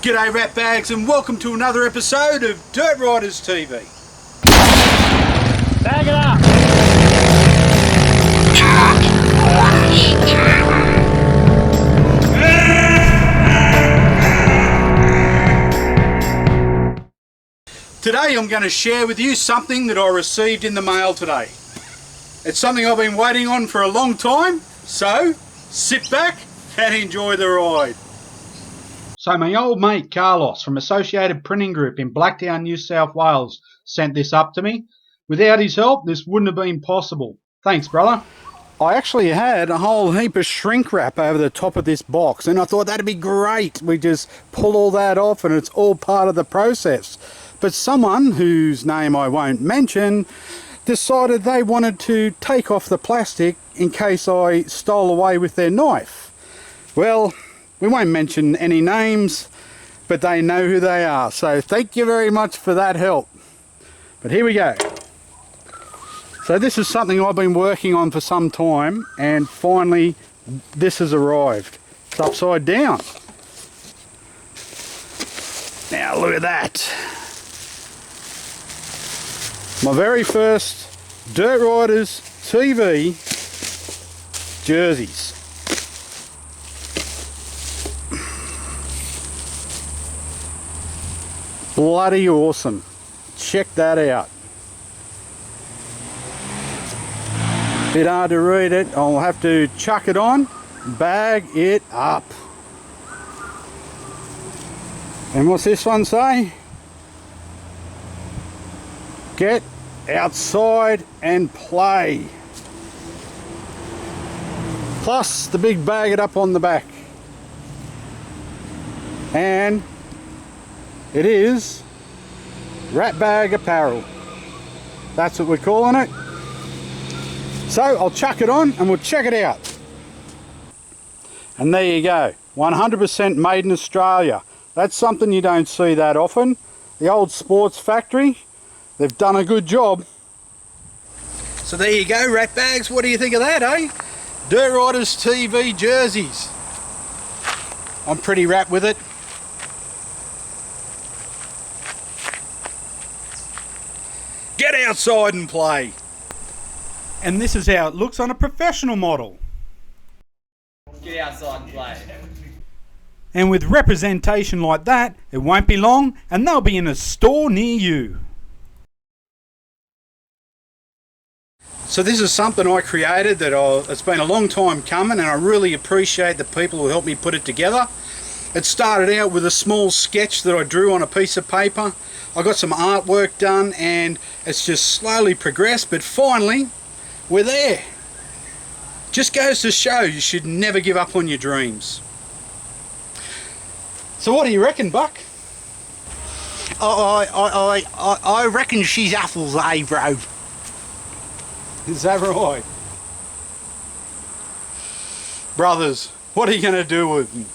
G'day Ratbags and welcome to another episode of Dirt Riders TV. Bag it up! Today I'm going to share with you something that I received in the mail today. It's something I've been waiting on for a long time, so sit back and enjoy the ride. So my old mate Carlos from Associated Printing Group in Blacktown, New South Wales sent this up to me. Without his help this wouldn't have been possible. Thanks brother. I actually had a whole heap of shrink wrap over the top of this box and I thought that'd be great. We just pull all that off and it's all part of the process. But someone, whose name I won't mention, decided they wanted to take off the plastic in case I stole away with their knife. Well, we won't mention any names, but they know who they are. So thank you very much for that help. But here we go. So this is something I've been working on for some time and finally this has arrived. It's upside down. Now look at that. My very first Dirt Riders TV jerseys. Bloody awesome. Check that out. Bit hard to read it. I'll have to chuck it on, bag it up. And what's this one say? Get outside and play. Plus the big bag it up on the back. And it is Ratbag apparel. That's what we're calling it. So I'll chuck it on and we'll check it out. And there you go. 100% made in Australia. That's something you don't see that often. The old sports factory, they've done a good job. So there you go, Ratbags. What do you think of that, eh? Dirt Riders TV jerseys. I'm pretty wrapped with it. Get outside and play. And this is how it looks on a professional model. Get outside and play. And with representation like that, it won't be long and they'll be in a store near you. So this is something I created that it's been a long time coming and I really appreciate the people who helped me put it together. It started out with a small sketch that I drew on a piece of paper. I got some artwork done and it's just slowly progressed, but finally we're there. Just goes to show you should never give up on your dreams. So what do you reckon, Buck? I reckon she's apples, eh, bro? Is that right? Brothers, what are you going to do with them?